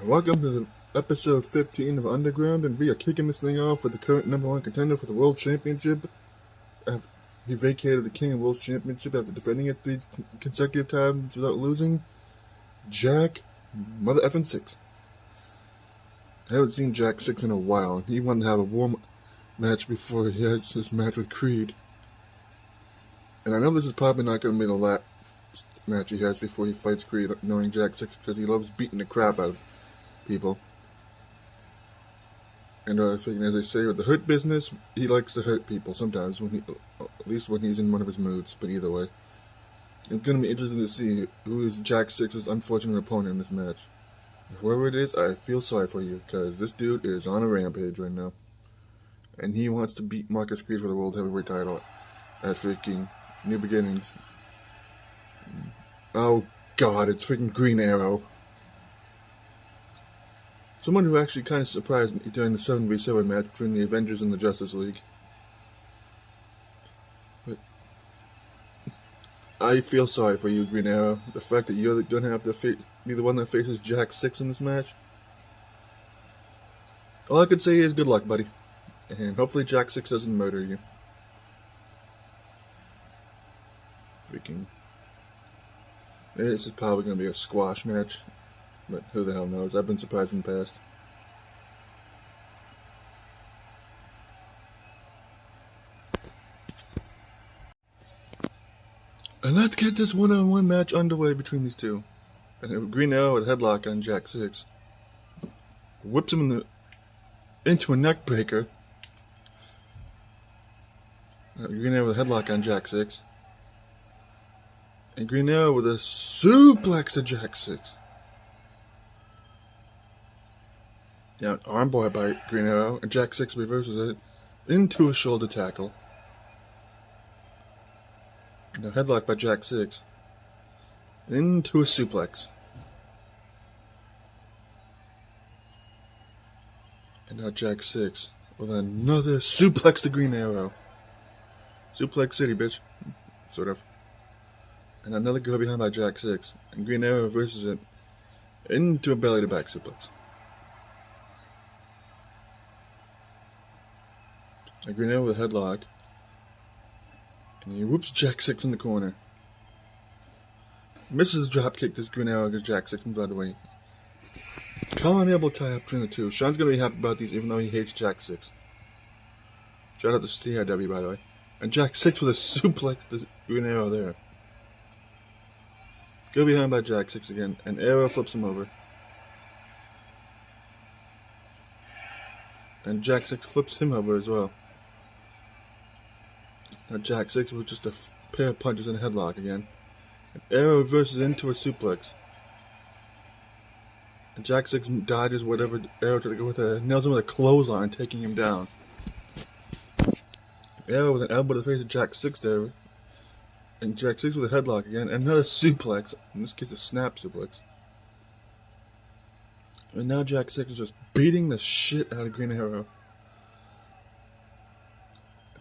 Welcome to the episode 15 of Underground, and we are kicking this thing off with the current #1 contender for the World Championship. He vacated the King of World Championship after defending it 3 consecutive times without losing. Jack Mother effing 6. I haven't seen Jack 6 in a while, and he wanted to have a warm match before he has his match with Creed. And I know this is probably not going to be the last match he has before he fights Creed, knowing Jack 6, because he loves beating the crap out of people. And as they say with the hurt business, he likes to hurt people sometimes, at least when he's in one of his moods. But either way, it's going to be interesting to see who is Jack 6's unfortunate opponent in this match. Whoever it is, I feel sorry for you, because this dude is on a rampage right now. And he wants to beat Marcus Creed for the World Heavyweight title at freaking New Beginnings. Oh god, it's freaking Green Arrow. Someone who actually kind of surprised me during the 7v7 match between the Avengers and the Justice League. But I feel sorry for you, Green Arrow. The fact that you're going to have to be the one that faces Jack 6 in this match. All I can say is good luck, buddy. And hopefully Jack 6 doesn't murder you. Freaking. This is probably going to be a squash match. But who the hell knows? I've been surprised in the past. And let's get this one-on-one match underway between these two. And Green Arrow with a headlock on Jack 6. Whips him into a neck breaker. Green Arrow with a headlock on Jack 6. And Green Arrow with a suplex to Jack 6. Now, armbar by Green Arrow, and Jack 6 reverses it into a shoulder tackle. Now, headlock by Jack 6 into a suplex. And now Jack 6 with another suplex to Green Arrow. Suplex City, bitch. Sort of. And another go behind by Jack 6. And Green Arrow reverses it into a belly-to-back suplex. And Green Arrow with a headlock. And he whoops Jack 6 in the corner. Misses the dropkick to Green Arrow against Jack 6, by the way. Collar elbow tie up between the two. Sean's going to be happy about these, even though he hates Jack 6. Shout out to CIW, by the way. And Jack 6 with a suplex to Green Arrow there. Go behind by Jack 6 again, and Arrow flips him over. And Jack 6 flips him over as well. Now Jack 6 with just a pair of punches and a headlock again. And Arrow reverses into a suplex. And Jack 6 dodges whatever Arrow tried to go with it, nails him with a clothesline, taking him down. Arrow with an elbow to the face of Jack 6 there. And Jack 6 with a headlock again. And another suplex. In this case, a snap suplex. And now Jack 6 is just beating the shit out of Green Arrow.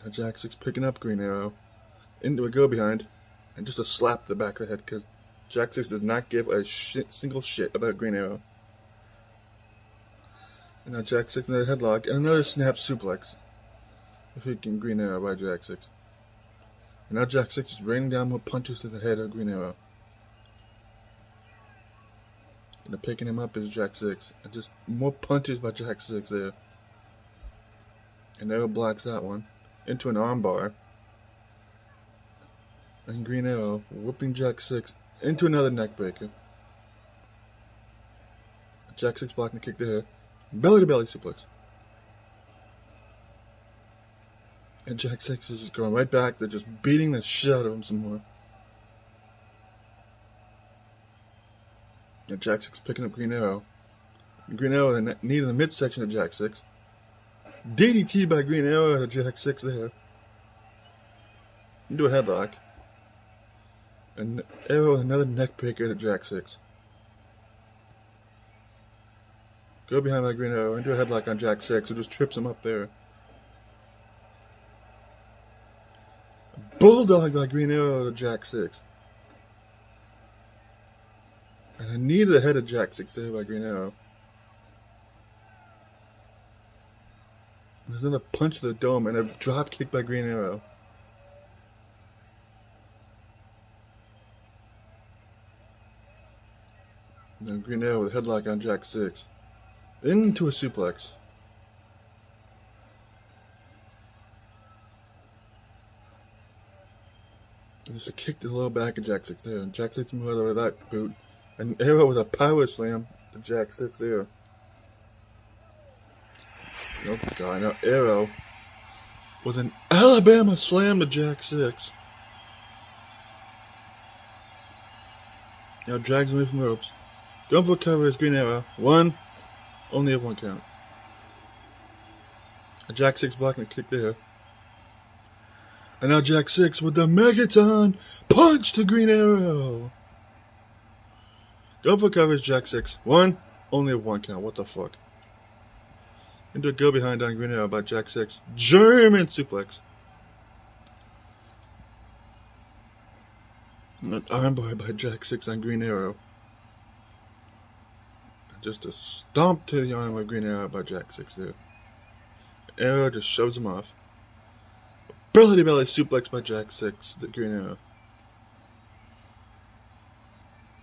Now Jack 6 picking up Green Arrow into a go-behind. And just a slap to the back of the head, because Jack 6 does not give a single shit about Green Arrow. And now Jack 6 with a headlock and another snap suplex. Freaking Green Arrow by Jack 6. And now Jack 6 is raining down more punches to the head of Green Arrow. And picking him up is Jack 6. And just more punches by Jack 6 there. And Arrow blocks that one into an armbar. And Green Arrow whooping Jack 6 into another neckbreaker. Jack 6 blocking the kick there. Belly to belly suplex. And Jack 6 is just going right back. They're just beating the shit out of him some more. And Jack 6 picking up Green Arrow. And Green Arrow with a knee in the midsection of Jack 6. DDT by Green Arrow to Jack 6 there. Into a headlock. And Arrow with another neckbreaker to Jack 6. Go behind by Green Arrow into a headlock on Jack 6, who just trips him up there. Bulldog by Green Arrow to Jack 6. And a knee to the head of Jack 6 there by Green Arrow. There's another punch to the dome and a drop kick by Green Arrow. And then Green Arrow with a headlock on Jack 6. Into a suplex. And just a kick to the low back of Jack 6 there. And Jack 6 moved out of that boot. And Arrow with a power slam to Jack 6 there. Oh god, now Arrow with an Alabama slam to Jack 6. Now drags away from the ropes. Going for cover is Green Arrow. One. Only have one count. A Jack 6 blocking a kick there. And now Jack 6 with the Megaton punch to Green Arrow. Go for cover is Jack 6. One. Only have one count. What the fuck? Into a go behind on Green Arrow by Jack 6. German suplex. And an armbar by Jack 6 on Green Arrow. Just a stomp to the arm of Green Arrow by Jack 6 there. Arrow just shoves him off. Belly to belly suplex by Jack 6, the Green Arrow.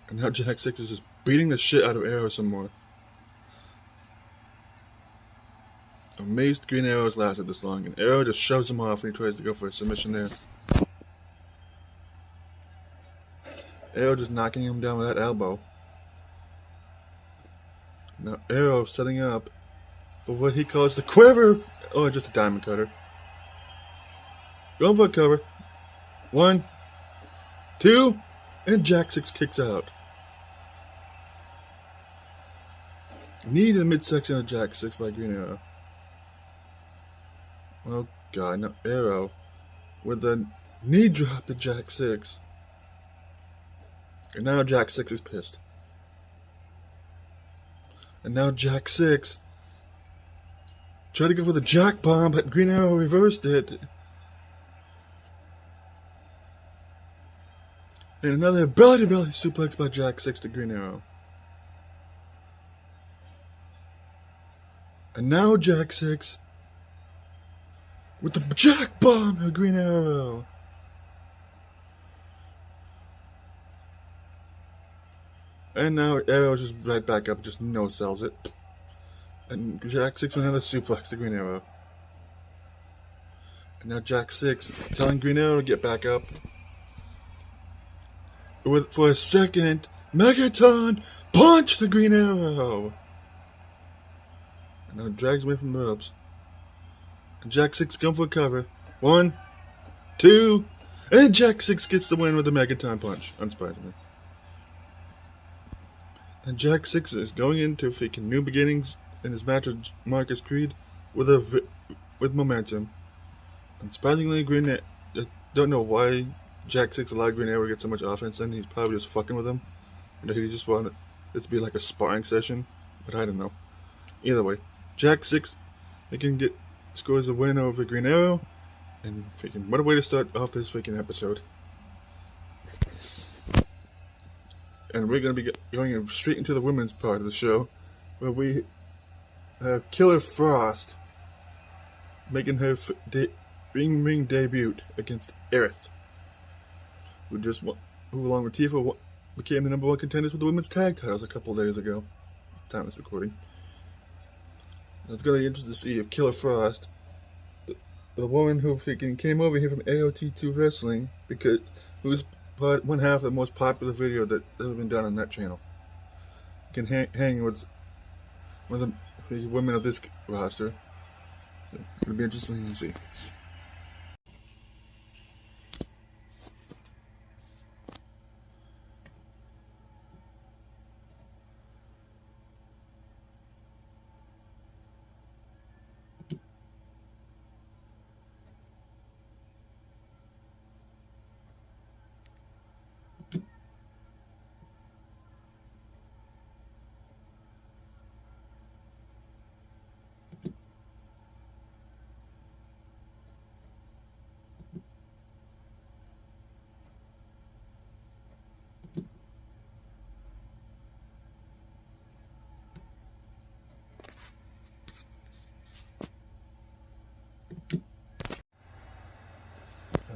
And now Jack 6 is just beating the shit out of Arrow some more. Amazed Green Arrow's lasted this long, and Arrow just shoves him off and he tries to go for a submission there. Arrow just knocking him down with that elbow. Now Arrow setting up for what he calls the quiver. Oh, just a diamond cutter. Going for a cover. One, two, and Jack 6 kicks out. Knee to the midsection of Jack 6 by Green Arrow. Oh god, now Arrow with a knee drop to Jack 6. And now Jack 6 is pissed. And now Jack 6 tried to go for the Jack Bomb, but Green Arrow reversed it. And another belly-to-belly suplex by Jack 6 to Green Arrow. And now Jack 6 with the Jack Bomb to Green Arrow. And now Arrow's just right back up, just no-sells it. And Jack 6 with another suplex to Green Arrow. And now Jack 6 telling Green Arrow to get back up. For a second, Megaton punch to Green Arrow. And now drags away from the ropes. And Jack 6 comes for a cover. One, two, and Jack 6 gets the win with the Megaton punch, unsurprisingly. And Jack 6 is going into freaking new beginnings in his match with Marcus Creed with momentum. And surprisingly, I don't know why Jack 6 allowed Green Arrow to get so much offense in. He's probably just fucking with him. He just wanted this to be like a sparring session, but I don't know. Either way, Jack 6, scores a win over Green Arrow, and freaking what a way to start off this freaking episode. And we're going to be going straight into the women's part of the show, where we have Killer Frost making her ring debut against Aerith, who along with Tifa became the #1 contenders for the women's tag titles a couple days ago. Time of this recording. It's going to be interesting to see if Killer Frost, the woman who freaking came over here from AOT2 Wrestling, who's one half of the most popular video that ever been done on that channel, can hang with one of the women of this roster. So it'll be interesting to see.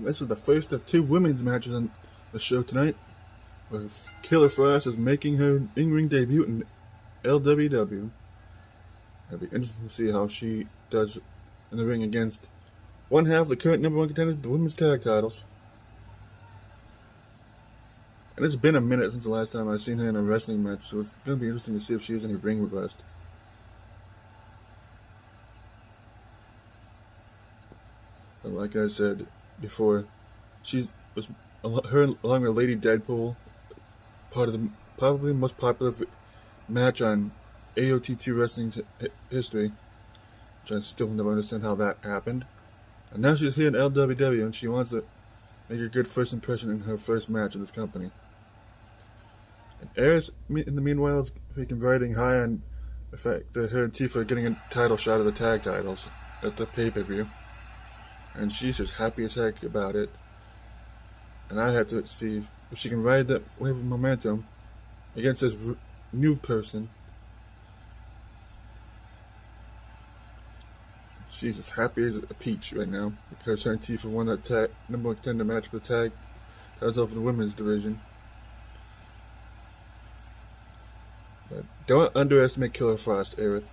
This is the first of 2 women's matches on the show tonight, with Killer Frost is making her in-ring debut in LWW. It'll be interesting to see how she does in the ring against one half of the current #1 contender for the women's tag titles. And it's been a minute since the last time I've seen her in a wrestling match, so it's going to be interesting to see if she has any ring rust. But like I said before, her along with Lady Deadpool, part of the probably most popular match on AOT2 Wrestling's history, which I still never understand how that happened. And now she's here in LWW, and she wants to make a good first impression in her first match in this company. And Aries, in the meanwhile, is freaking riding high on the fact that her and Tifa are getting a title shot of the tag titles at the pay-per-view. And she's just happy as heck about it. And I have to see if she can ride that wave of momentum against this new person. She's as happy as a peach right now because her and Tifa won that #1 contender match for the tag titles for the women's division. But don't underestimate Killer Frost, Aerith.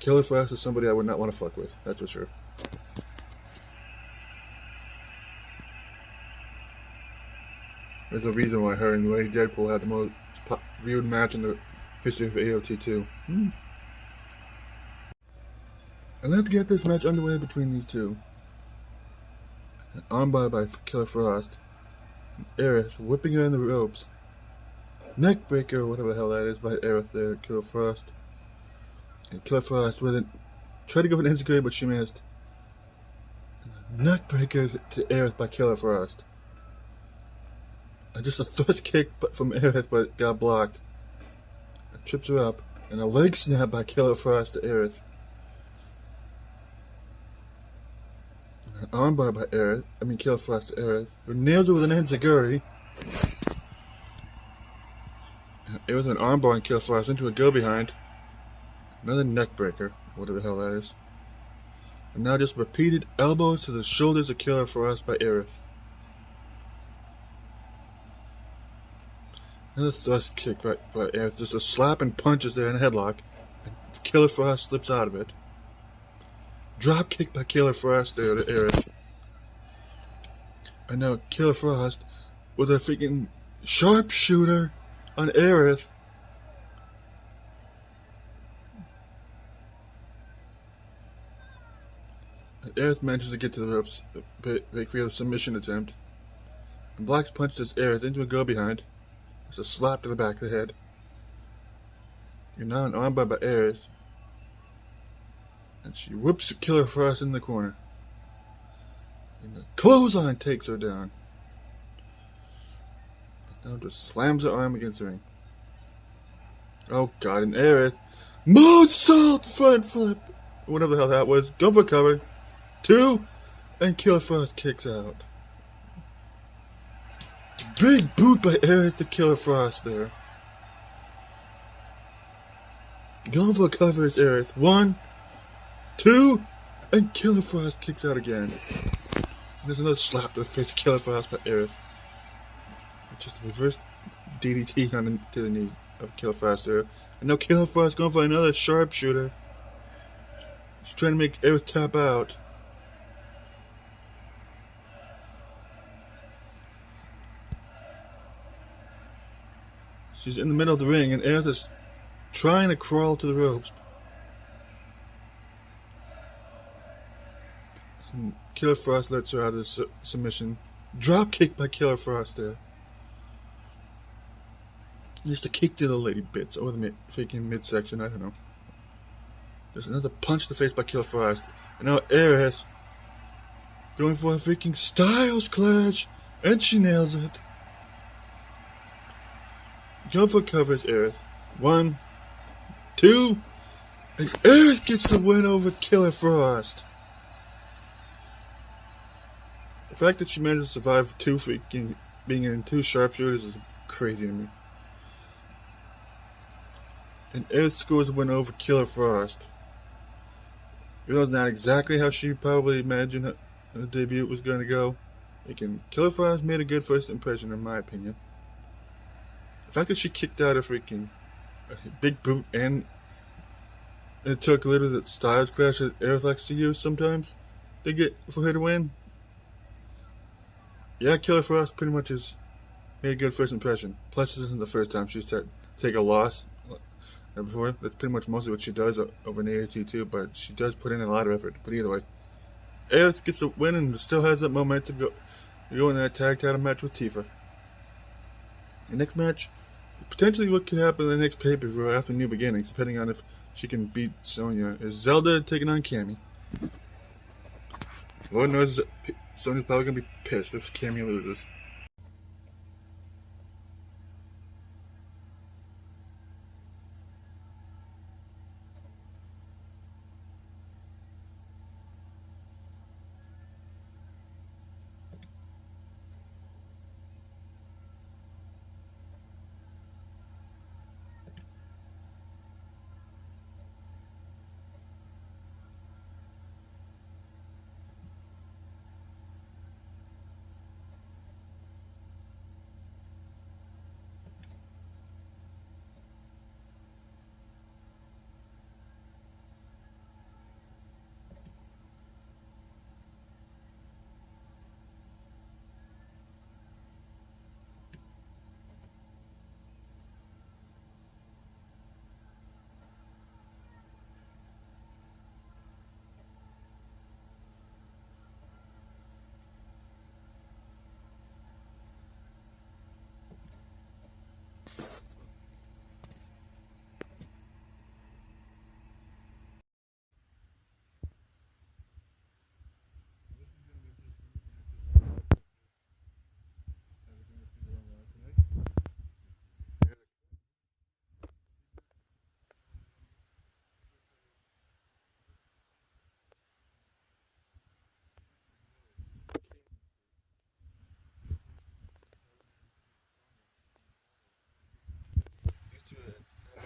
Killer Frost is somebody I would not want to fuck with. That's for sure. There's a reason why her and Lady Deadpool had the most viewed match in the history of AOT2. And let's get this match underway between these two. An armbar by Killer Frost. Aerith whipping her in the ropes. Neckbreaker, or whatever the hell that is, by Aerith there, Killer Frost. And Killer Frost with it. Tried to go for an integrate, but she missed. Neckbreaker to Aerith by Killer Frost. And just a thrust kick from Aerith, but got blocked. It trips her up. And a leg snap by Killer Frost to Aerith. An armbar by Killer Frost to Aerith. Who nails her with an enziguri. Aerith with an armbar and Killer Frost into a go behind. Another neckbreaker, whatever the hell that is. And now just repeated elbows to the shoulders of Killer Frost by Aerith. Another thrust kick by Aerith. Just a slap and punches there in a headlock. And Killer Frost slips out of it. Drop kick by Killer Frost there to Aerith. And now Killer Frost with a freaking sharpshooter on Aerith. Aerith manages to get to the ropes, break free of the submission attempt. And blocks punches Aerith into a go behind. It's a slap to the back of the head. And now an armbar by Aerith. And she whips Killer Frost in the corner. And the clothesline takes her down. And now just slams her arm against the ring. Oh god, and Aerith. Moonsault front flip! Whatever the hell that was. Go for cover. 2, and Killer Frost kicks out. Big boot by Aerith to Killer Frost there. Going for a cover is Aerith. 1, 2, and Killer Frost kicks out again. And there's another slap to the face of Killer Frost by Aerith. Just a reverse DDT to the knee of Killer Frost there. And now Killer Frost going for another sharpshooter. She's trying to make Aerith tap out. She's in the middle of the ring, and Aerith is trying to crawl to the ropes. And Killer Frost lets her out of the submission. Drop kick by Killer Frost there. Just a kick to the lady bits, or the freaking midsection, I don't know. There's another punch to the face by Killer Frost. And now Aerith going for a freaking Styles Clash, and she nails it. Go for covers, Aerith. 1, 2, and Aerith gets the win over Killer Frost. The fact that she managed to survive being in 2 sharpshooters is crazy to me. And Aerith scores a win over Killer Frost. Even though it's not exactly how she probably imagined the debut was going to go. Killer Frost made a good first impression, in my opinion. The fact that she kicked out a freaking big boot and it took literally that Styles Clash that Aerith likes to use sometimes to get for her to win. Yeah, Killer Frost pretty much has made a good first impression. Plus, this isn't the first time she's take a loss before. That's pretty much mostly what she does over in AAT too, but she does put in a lot of effort. But either way, Aerith gets a win and still has that momentum to go in that tag title match with Tifa. The next match, potentially what could happen in the next pay-per-view after New Beginnings, depending on if she can beat Sonya, is Zelda taking on Cammy. Lord knows Sonya's probably going to be pissed if Cammy loses.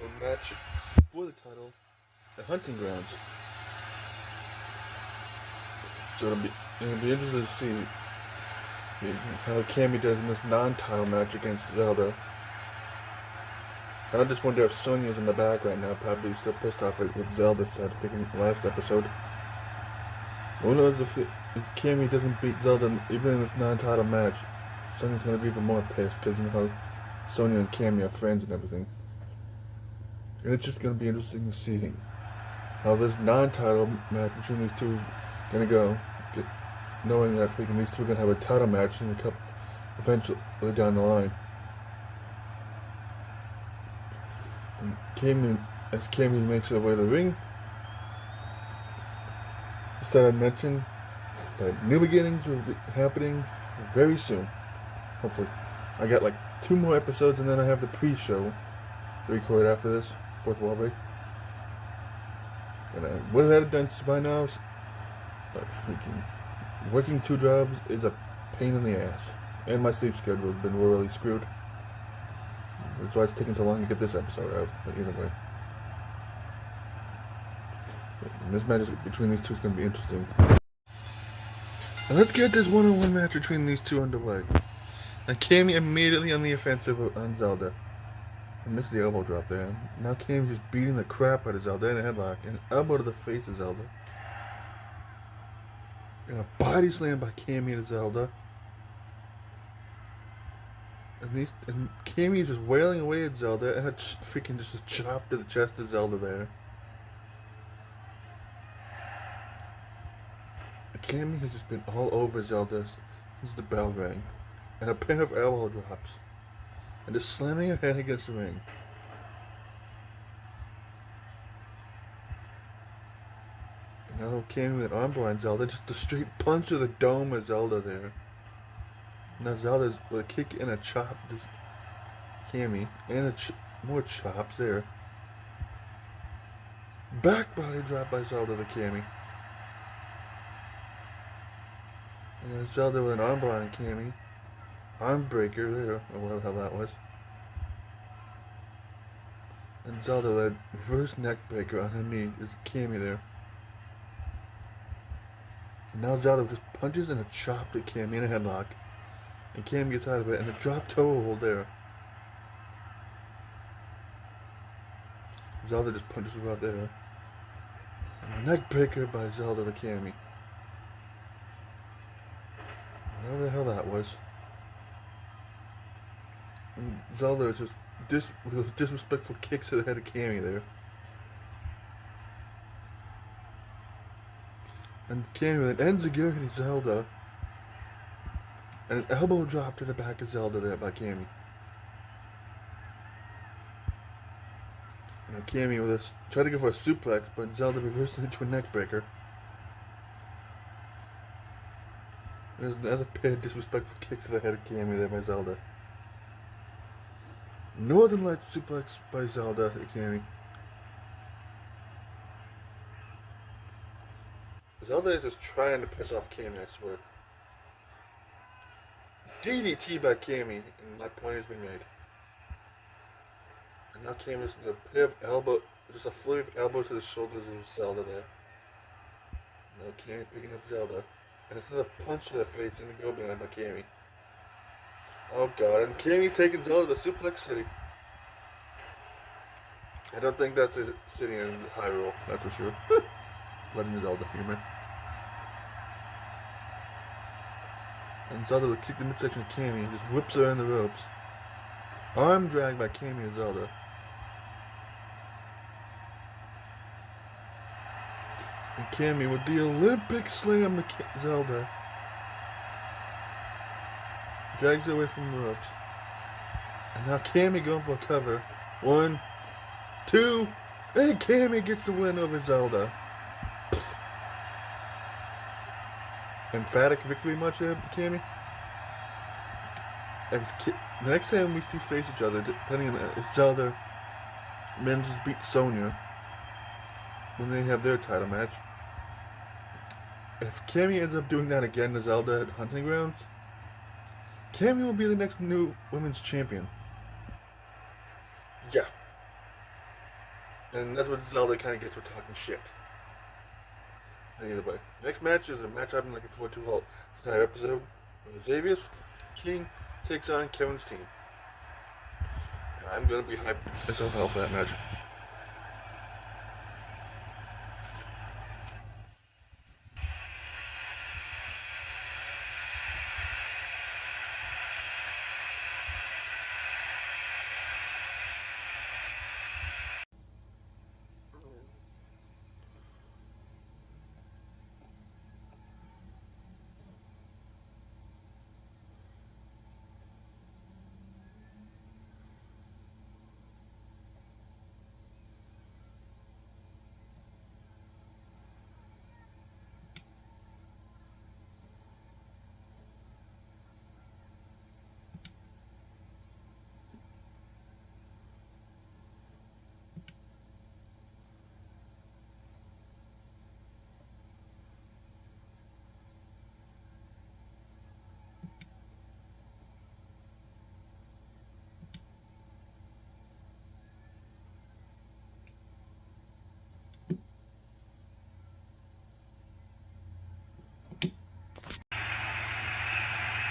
A match for the title at Hunting Grounds. So it'll be interesting to see how Cammy does in this non-title match against Zelda. I just wonder if Sonya's in the back right now, probably still pissed off with Zelda started freaking last episode. Who knows if Cammy doesn't beat Zelda even in this non-title match, Sonya's gonna be even more pissed because you know how Sonya and Cammy are friends and everything. And it's just gonna be interesting to see how this non-title match between these two is gonna go. Knowing that freaking these two are gonna have a title match in a couple eventually down the line. And as Cammy makes her way to the ring, just thought I'd mention that New Beginnings will be happening very soon. Hopefully. I got like 2 more episodes and then I have the pre-show to record after this, 4th Wall Break. And I would have had it done by now, but freaking working 2 jobs is a pain in the ass. And my sleep schedule has been royally screwed. That's why it's taking so long to get this episode out, but either way. And this match between these two is going to be interesting. And let's get this one-on-one match between these two underway. And Cammy immediately on the offensive on Zelda. I missed the elbow drop there. Now Cammy's just beating the crap out of Zelda in a headlock. And elbow to the face of Zelda. And a body slam by Cammy to Zelda. And Cammy is just wailing away at Zelda, and freaking just a chop to the chest of Zelda there. Cammy has just been all over Zelda since the bell rang. And a pair of elbow drops. And just slamming her head against the ring. And now Cammy with an arm blind Zelda, just a straight punch to the dome of Zelda there. Now Zelda's with a kick and a chop to Cammy, and more chops there. Back body drop by Zelda to Cammy. And then Zelda with an arm bar on Cammy. Arm breaker there, or whatever the hell that was. And Zelda with a reverse neck breaker on her knee is Cammy there. And now Zelda just punches and a chop at Cammy in a headlock. And Cam gets out of it, and a drop toe hold there. Zelda just punches her out there. And a neck breaker by Zelda to Cammy. Whatever the hell that was. And Zelda is just with disrespectful kicks to the head of Cammy there. And Cammy then ends again Zelda. And an elbow drop to the back of Zelda there by Cammy. And Cammy with this tried to go for a suplex, but Zelda reversed it into a neck breaker. There's another pair of disrespectful kicks to the head of Cammy there by Zelda. Northern Lights suplex by Zelda to Cammy. Zelda is just trying to piss off Cammy, I swear. DDT by Cammy, and my point has been made. And now Cammy's in a pair of just a flurry of elbows to the shoulders of Zelda there. Now Cammy picking up Zelda. And it's another punch to the face and a go behind by Cammy. Oh god, and Cammy taking Zelda to Suplex City. I don't think that's a city in Hyrule, that's for sure. Letting Zelda humor. And Zelda will kick the midsection of Cammy and just whips her in the ropes. Arm drag by Cammy and Zelda. And Cammy with the Olympic slam to Zelda. Drags her away from the ropes. And now Cammy going for a cover. 1, 2, and Cammy gets the win over Zelda. Emphatic victory much there, Cammy? The next time these two face each other, depending on if Zelda manages to beat Sonya when they have their title match, if Cammy ends up doing that again to Zelda at Hunting Grounds, Cammy will be the next new women's champion. Yeah. And that's what Zelda kind of gets for talking shit. Either way, next match is a match I've been looking forward to all this entire episode. Xavier King takes on Kevin Steen. And I'm gonna be hyped as hell for that match.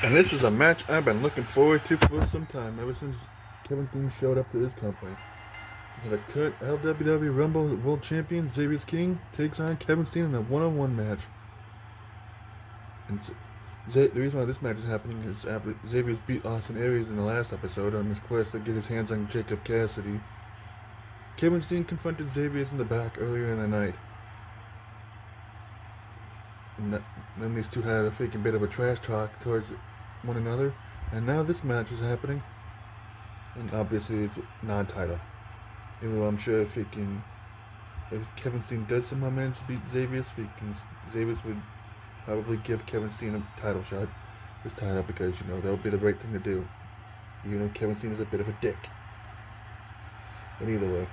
And this is a match I've been looking forward to for some time, ever since Kevin Steen showed up to this company. The current LWW Rumble World Champion Xavier King takes on Kevin Steen in a one-on-one match. And the reason why this match is happening is after Xavier's beat Austin Aries in the last episode on his quest to get his hands on Jacob Cassidy. Kevin Steen confronted Xavier in the back earlier in the night. And then these two had a freaking bit of a trash talk towards one another, and now this match is happening, and obviously it's non-title. Even though I'm sure if Kevin Steen does somehow manage to beat Xavier, Xavier would probably give Kevin Steen a title shot, this title, because that would be the right thing to do. Even though Kevin Steen is a bit of a dick. But either way,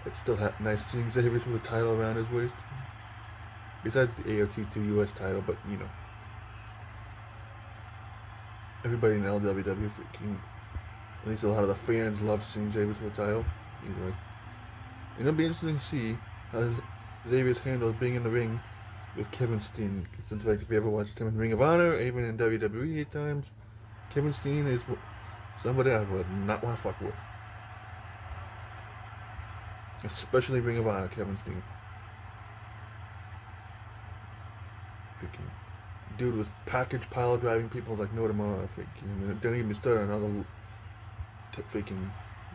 it's still nice seeing Xavier with a title around his waist. Besides the AOT2 US title, but everybody in LWW at least a lot of the fans love seeing Xavier with a title. Either way, it'll be interesting to see how Xavier's handle being in the ring with Kevin Steen. It's in fact, if you ever watched him in Ring of Honor, or even in WWE at times, Kevin Steen is somebody I would not want to fuck with. Especially Ring of Honor, Kevin Steen. Freaking dude was package pile driving people like no tomorrow. Freaking, don't even start on other freaking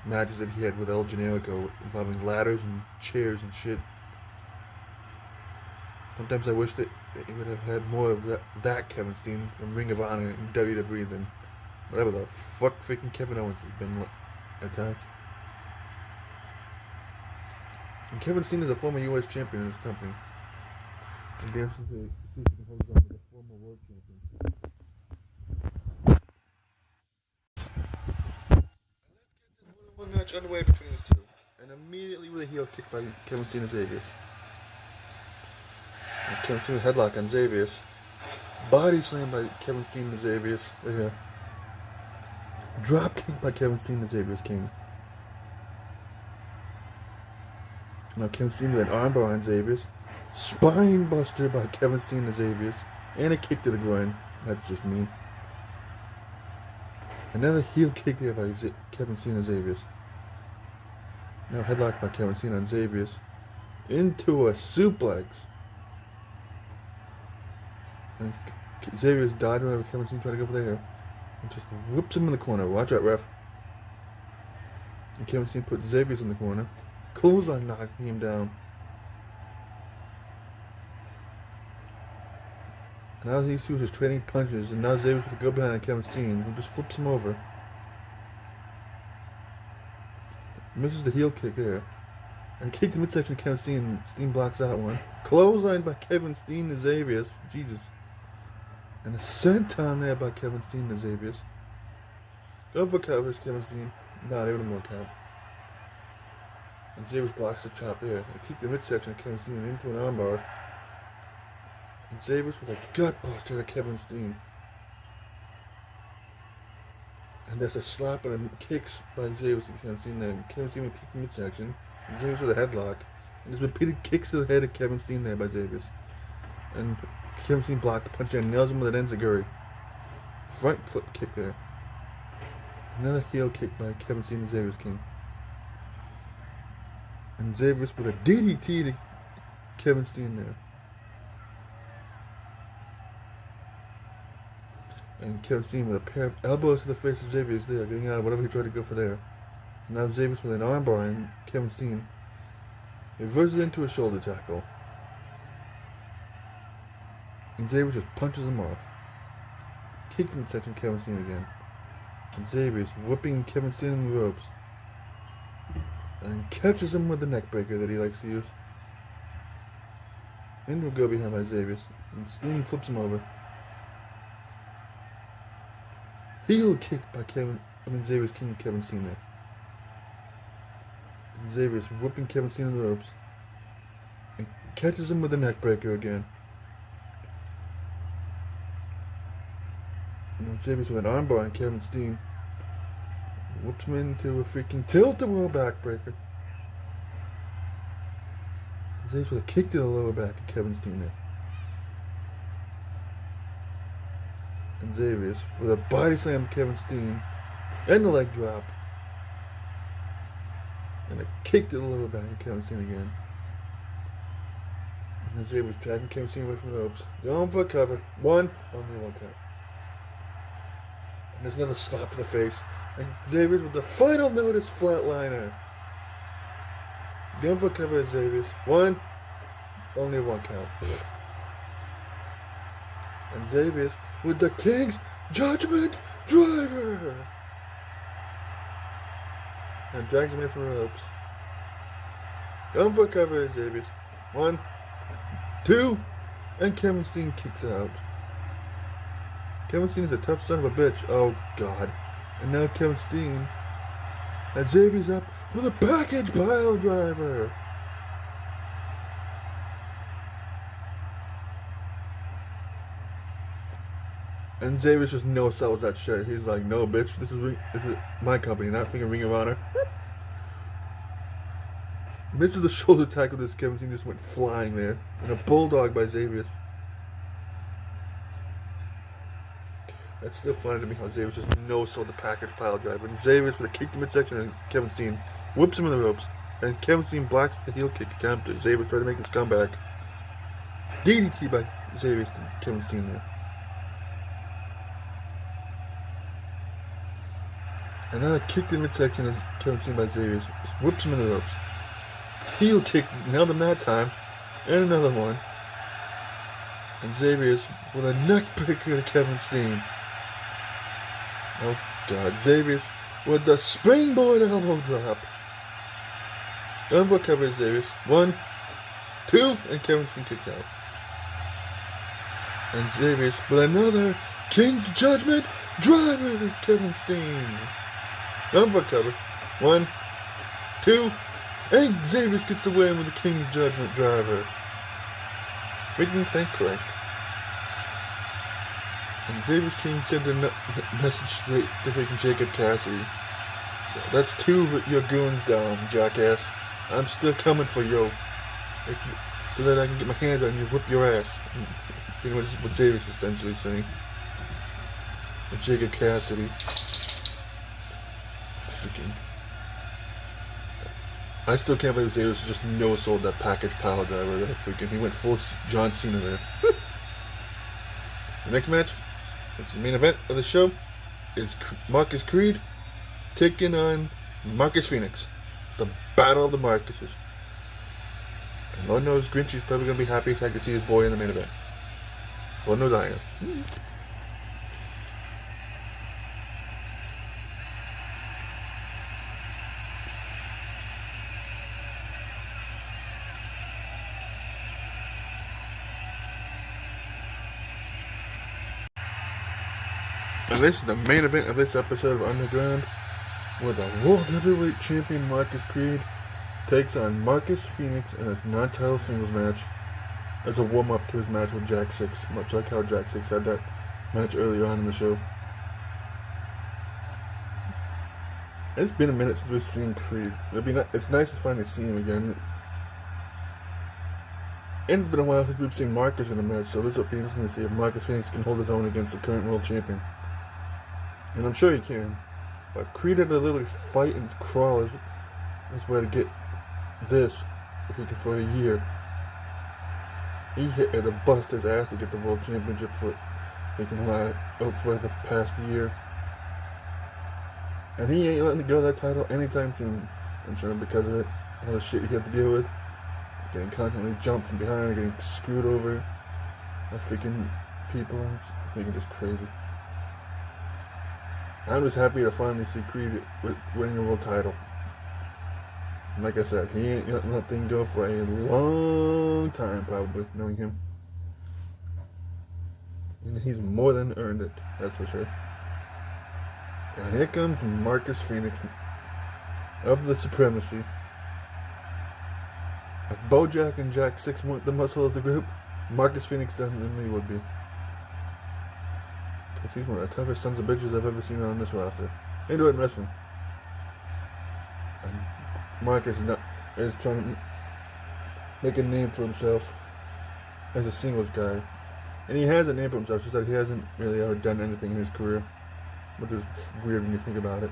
matches that he had with El Generico involving ladders and chairs and shit. Sometimes I wish that he would have had more of that Kevin Steen from Ring of Honor and WWE than whatever the fuck freaking Kevin Owens has been at times. And Kevin Steen is a former U.S. champion in this company. And dares to see if he can hold on to the former world champion. One match underway between these two, and immediately with a heel kick by Kevin Steen and Xavier's. And Kevin Steen with a headlock on Xavier's. Body slam by Kevin Steen and Xavier's. Right here. Drop kick by Kevin Steen and Xavier's King. Now Kevin Steen with an armbar on Xavier's. Spine buster by Kevin Steen and Xavier's. And a kick to the groin. That's just mean. Another heel kick there by Kevin Steen and Xavier's. Now headlock by Kevin Steen on Xavier's. Into a suplex. And Xavier's dodging whenever Kevin Steen trying to go for there. And just whoops him in the corner. Watch out, ref. And Kevin Steen put Xavier's in the corner. Clothesline knocking him down. And now these two are just trading punches, and now Xavier's going to go behind on Kevin Steen, who just flips him over. Misses the heel kick there. And kick to midsection of Kevin Steen. Steen blocks that one. Clothesline by Kevin Steen to Xavier's. Jesus. And a senton there by Kevin Steen to Xavier's. Go for covers, Kevin Steen. Not able to work out. And Xavier's blocks the chop there. And kick the midsection of Kevin Steen into an armbar. And Xavier's with a gut buster to Kevin Steen. And there's a slap and a kicks by Xavier's and Kevin Steen there. Kevin Steen with kick the midsection. And Xavier's with a headlock. And there's repeated kicks to the head of Kevin Steen there by Xavier's. And Kevin Steen blocked the punch there and nails him with an enziguri. Front flip kick there. Another heel kick by Kevin Steen and Xavier's King. And Xavier's with a DDT to Kevin Steen there. And Kevin Steen with a pair of elbows to the face of Xavier's there, getting out of whatever he tried to go for there. And now Xavier's with an armbar on Kevin Steen. He reverses into a shoulder tackle. And Xavier just punches him off. Kicks him in section Kevin Steen again. And Xavier's whipping Kevin Steen in the ropes. And catches him with the neck breaker that he likes to use. Into a go behind by Xavier's. And Steen flips him over. Heel kick by Xavier's King Kevin Steen there. And Xavier's whipping Kevin Steen in the ropes. And catches him with the neck breaker again. And Xavier's with an armbar on Kevin Steen. Whoops him into a freaking tilt-a-whirl backbreaker. Xavier's with a kick to the lower back of Kevin Steen there. And Xavier's with a body slam to Kevin Steen. And a leg drop. And a kick to the lower back of Kevin Steen again. And then Xavier's dragging Kevin Steen away from the ropes. Going for a cover. Only one count. And there's another slap to the face. And Xavier's with the final notice flatliner. Going for a cover of Xavier's. Only one count. And Xavier's with the King's Judgment Driver. And drags him in from the ropes. Going for a cover of Xavier's. 1, 2, and Kevin Steen kicks out. Kevin Steen is a tough son of a bitch. Oh God. And now Kevin Steen has Xavier's up with a package pile driver. And Xavier's just no sells that shit. He's like, no bitch, this is my company, not freaking Ring of Honor. Misses the shoulder tackle. This Kevin Steen just went flying there. And a bulldog by Xavier. That's still funny to me how Xavier just no-sold the package pile driver. And Xavier with a kick to midsection and Kevin Steen whips him in the ropes. And Kevin Steen blocks the heel kick attempt. Xavier trying to make his comeback. DDT by Xavier to Kevin Steen there. Another kick to midsection as Kevin Steen by Xavier. Just whips him in the ropes. Heel kick, nailed him that time. And another one. And Xavier with a neck breaker to Kevin Steen. Oh God, Xavier with the springboard elbow drop. Elbow cover Xavier. 1, 2, and Kevin Steen kicks out. And Xavier with another King's Judgment driver, Kevin Steen. Elbow cover. 1, 2, and Xavier gets the win with the King's Judgment driver. Freaking thank Christ. And Xavier King sends a message straight to freaking Jacob Cassidy. That's 2 of your goons down, jackass. I'm still coming for you. So that I can get my hands on you, whip your ass. You know what Xavier's essentially saying. And Jacob Cassidy. Freaking. I still can't believe Xavier just no-sold that package pile driver there. Freaking, he went full John Cena there. The next match, it's the main event of the show, is Marcus Creed taking on Marcus Phoenix. It's the battle of the Marcuses. And Lord knows Grinchy's probably going to be happy if I can see his boy in the main event. Lord knows I am. And this is the main event of this episode of Underground, where the World Heavyweight Champion Marcus Creed takes on Marcus Phoenix in a non-title singles match as a warm-up to his match with Jack 6, much like how Jack 6 had that match earlier on in the show. It's been a minute since we've seen Creed. It's nice to finally see him again. And it's been a while since we've seen Marcus in a match, so this will be interesting to see if Marcus Phoenix can hold his own against the current world champion. And I'm sure he can. But Creed had to literally fight and crawl his way to get this for a year. He had to bust his ass to get the world championship for the past year. And he ain't letting go of that title anytime soon. I'm sure because of it. All the shit he had to deal with. Getting constantly jumped from behind and getting screwed over by freaking people. It's freaking just crazy. I'm just happy to finally see Creed winning a world title. And like I said, he ain't letting that thing go for a long time, probably, knowing him. And he's more than earned it, that's for sure. And here comes Marcus Phoenix of the Supremacy. If Bojack and Jack 6 weren't the muscle of the group, Marcus Phoenix definitely would be. Because he's one of the toughest sons of bitches I've ever seen on this roster. Into it in wrestling. And Marcus is trying to make a name for himself as a singles guy. And he has a name for himself, just that he hasn't really ever done anything in his career. Which is weird when you think about it.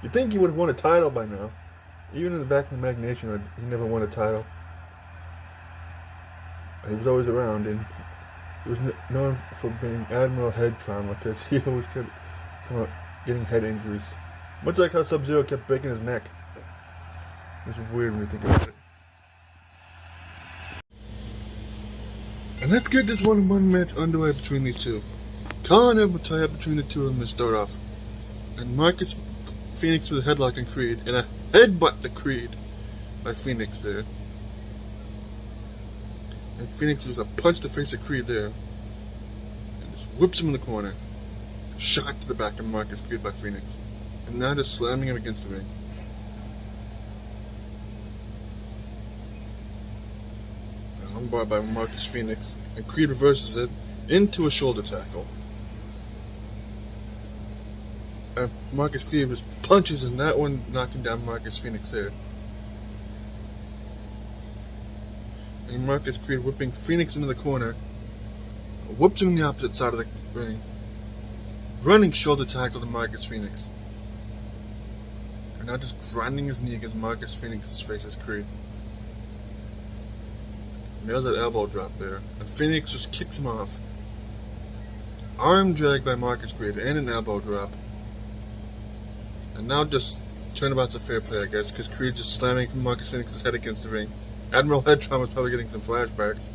You'd think he would have won a title by now. Even in the back of the Magnation, he never won a title. He was always around, and he was known for being Admiral Head Trauma, because he always kept getting head injuries. Much like how Sub-Zero kept breaking his neck. It's weird when you think about it. And let's get this one-on-one match underway between these two. Colin Edwards tie up between the two of them to start off. And Marcus Phoenix with a headlock on Creed, and a headbutt to Creed by Phoenix there. And Phoenix was a punch to face of Creed there. And just whips him in the corner. Shot to the back of Marcus Creed by Phoenix. And now just slamming him against the ring. Armbar by Marcus Phoenix. And Creed reverses it into a shoulder tackle. And Marcus Creed just punches, and that one knocking down Marcus Phoenix there. And Marcus Creed whipping Phoenix into the corner. Whoops him on the opposite side of the ring. Running shoulder tackle to Marcus Phoenix. And now just grinding his knee against Marcus Phoenix's face as Creed. Nails that elbow drop there. And Phoenix just kicks him off. Arm drag by Marcus Creed and an elbow drop. And now just turnabout's a fair play, I guess, because Creed's just slamming Marcus Phoenix's head against the ring. Admiral Head Trauma's probably getting some flashbacks.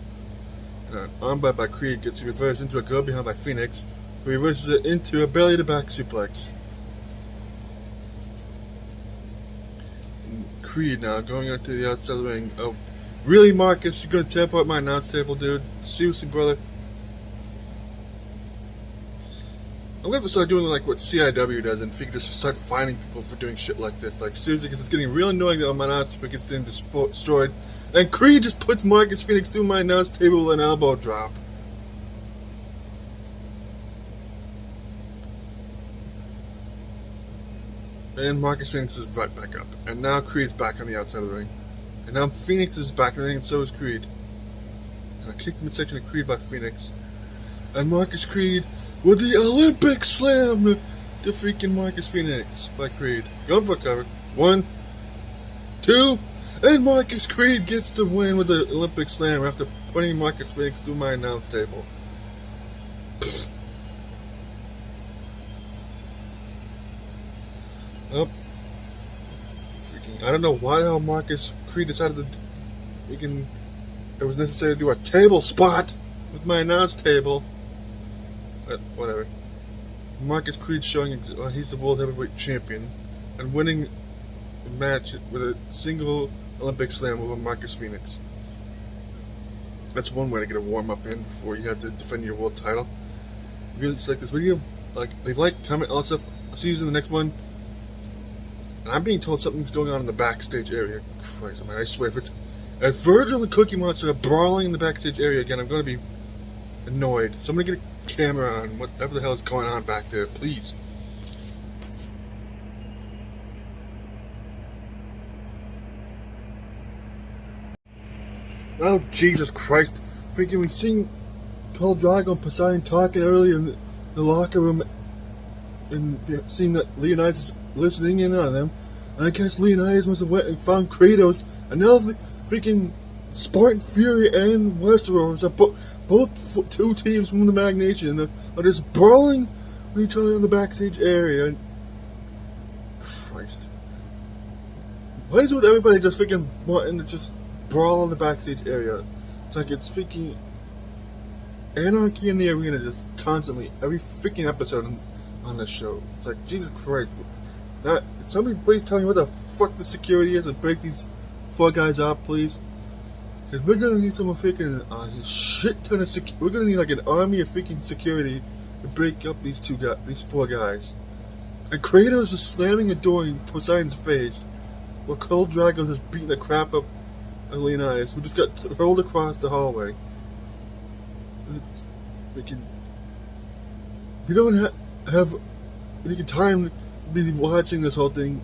And an armbar by Creed gets reversed into a go behind by Phoenix, who reverses it into a belly to back suplex. And Creed now going out to the outside of the ring. Oh, really, Marcus? You're gonna tap out my announce table, dude? Seriously, brother? I'm gonna have to start doing like what CIW does and figure just start finding people for doing shit like this. Like, seriously, because it's getting real annoying that my announce table gets destroyed. And Creed just puts Marcus Phoenix through my announce table with an elbow drop. And Marcus Phoenix is right back up. And now Creed's back on the outside of the ring. And now Phoenix is back in the ring, and so is Creed. And a kick midsection of Creed by Phoenix. And Marcus Creed with the Olympic Slam to freaking Marcus Phoenix by Creed. Going for a cover. 1, 2, and Marcus Creed gets the win with the Olympic Slam after putting Marcus Phoenix through my announce table. Oh. Freaking, I don't know why the hell Marcus Creed decided to it was necessary to do a table spot with my announce table. But whatever. Marcus Creed showing he's the World Heavyweight Champion and winning the match with a single Olympic Slam over Marcus Phoenix. That's one way to get a warm-up in before you have to defend your world title. If you like this video, leave a like, comment, all that stuff. I'll see you in the next one. And I'm being told something's going on in the backstage area. Christ, man, I swear, if Virgil and Cookie Monster are brawling in the backstage area again, I'm going to be annoyed. Somebody get a camera on whatever the hell is going on back there, please. Oh, Jesus Christ. Freaking, we seen Khal Drogo and Poseidon talking earlier in the locker room, and seeing that Leonidas is listening in on them. And I guess Leonidas must have went and found Kratos, and now the freaking Spartan Fury and Westeros are both two teams from the Mag Nation are just brawling with each other in the backstage area. And Christ. Why is it with everybody just freaking wanting to just brawl in the backstage area? It's like it's freaking anarchy in the arena just constantly, every freaking episode on this show. It's like, Jesus Christ. Somebody please tell me what the fuck the security is and break these 4 guys up, please. Because we're gonna need some freaking shit ton of security. We're gonna need like an army of freaking security to break up these 4 guys. And Kratos is slamming a door in Poseidon's face, while Khal Drogo is just beating the crap up of Leonidas, who just got hurled across the hallway. You don't have any time to be watching this whole thing.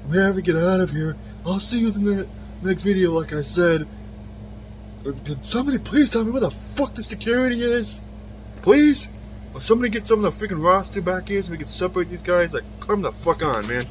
We have to get out of here. I'll see you in the next video, like I said. Did somebody please tell me where the fuck the security is? Please? Or somebody get some of the freaking roster back here so we can separate these guys? Like, come the fuck on, man.